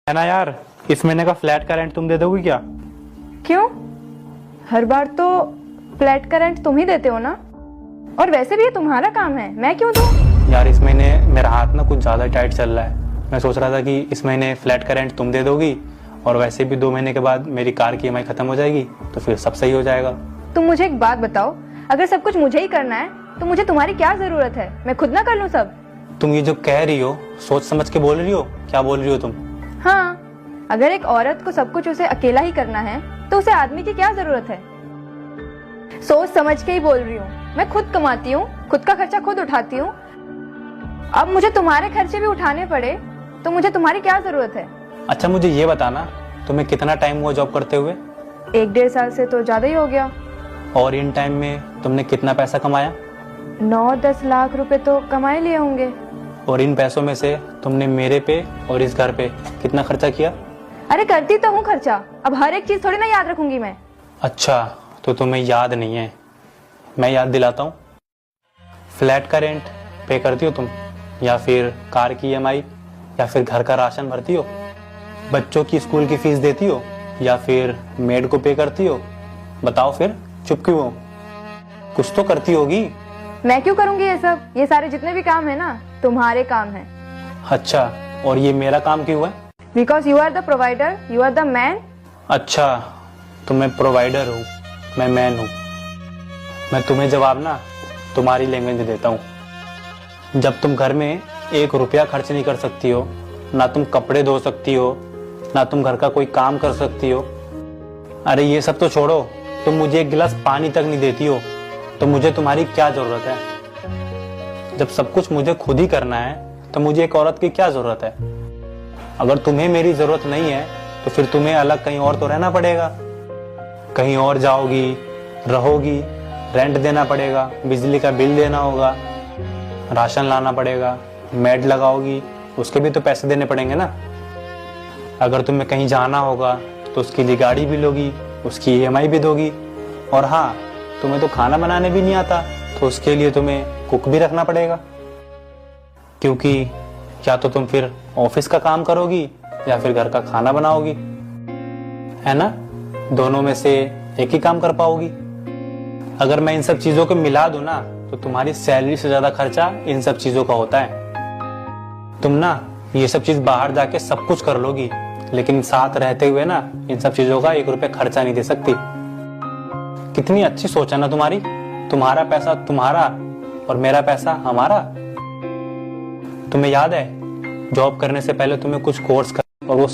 है ना यार, इस महीने का फ्लैट का रेंट तुम दे दोगी क्या? क्यों? हर बार तो फ्लैट का रेंट तुम ही देते हो ना। और वैसे भी ये तुम्हारा काम है, मैं क्यों दूं? यार इस महीने मेरा हाथ ना कुछ ज़्यादा टाइट चल रहा है। मैं सोच रहा था कि इस महीने फ्लैट का रेंट तुम दे दोगी और वैसे भी 2 महीने के बाद मेरी कार की ईएमआई खत्म हो जाएगी तो फिर सब सही हो जाएगा। तुम मुझे एक बात बताओ, अगर सब कुछ मुझे ही करना है तो मुझे तुम्हारी क्या जरूरत है? मैं खुद ना कर लूं सब। तुम ये जो कह रही हो सोच समझ के बोल रही हो? क्या बोल रही हो तुम? हाँ, अगर एक औरत को सब कुछ उसे अकेला ही करना है तो उसे आदमी की क्या जरूरत है? सोच समझ के ही बोल रही हूँ। मैं खुद कमाती हूँ, खुद का खर्चा खुद उठाती हूँ। अब मुझे तुम्हारे खर्चे भी उठाने पड़े तो मुझे तुम्हारी क्या जरूरत है? अच्छा मुझे ये बताना, तुम्हें कितना टाइम हुआ जॉब करते हुए? 1-1.5 साल से तो ज्यादा ही हो गया। और इन टाइम में तुमने कितना पैसा कमाया? 9-10 लाख रुपए तो कमाए लिए होंगे। और इन पैसों में से तुमने मेरे पे और इस घर पे कितना खर्चा किया? अरे करती तो हूँ खर्चा, अब हर एक चीज थोड़ी ना याद रखूंगी मैं। अच्छा तो तुम्हें याद नहीं है, मैं याद दिलाता हूँ। फ्लैट का रेंट पे करती हो तुम, या फिर कार की ईएमआई, या फिर घर का राशन भरती हो, बच्चों की स्कूल की फीस देती हो, या फिर मेड को पे करती हो? बताओ फिर चुप क्यों हो? कुछ तो करती होगी। मैं क्यों करूंगी ये सब? ये सारे जितने भी काम है ना तुम्हारे काम है। अच्छा, और ये मेरा काम क्यों है? Because you are the provider, you are the man. अच्छा तो मैं प्रोवाइडर हूँ, मैं मैन हूँ। मैं तुम्हें जवाब ना तुम्हारी लैंग्वेज में देता हूँ। जब तुम घर में 1 रुपया खर्च नहीं कर सकती हो, ना तुम कपड़े धो सकती हो, ना तुम घर का कोई काम कर सकती हो। अरे ये सब तो छोड़ो, तुम मुझे 1 गिलास पानी तक नहीं देती हो, तो मुझे तुम्हारी क्या जरूरत है? जब सब कुछ मुझे खुद ही करना है तो मुझे एक औरत की क्या जरूरत है? अगर तुम्हें मेरी जरूरत नहीं है तो फिर तुम्हें अलग कहीं और तो रहना पड़ेगा। कहीं और जाओगी, रहोगी, रेंट देना पड़ेगा, बिजली का बिल देना होगा, राशन लाना पड़ेगा, मेड लगाओगी, उसके भी तो पैसे देने पड़ेंगे ना। अगर तुम्हें कहीं जाना होगा तो उसके लिए गाड़ी भी लोगी, उसकी ईएमआई भी दोगी। और हाँ, तुम्हें तो खाना बनाने भी नहीं आता तो उसके लिए तुम्हें कुक भी रखना पड़ेगा, क्योंकि या तो तुम फिर ऑफिस का काम करोगी या फिर घर का खाना बनाओगी, है ना? दोनों में से एक ही काम कर पाओगी। अगर मैं इन सब चीजों को मिला दूं ना तो तुम्हारी सैलरी से ज्यादा खर्चा इन सब चीजों का होता है। तुम ना ये सब चीज बाहर जाके सब कुछ कर लोगी, लेकिन साथ रहते हुए ना इन सब चीजों का 1 रुपया खर्चा नहीं दे सकती। कितनी अच्छी सोच है ना तुम्हारी। तुम्हारा पैसा तुम्हारा और मेरा पैसा हमारा। तुम्हें याद है जॉब करने से पहले तुम्हें कुछ कोर्स कर और वो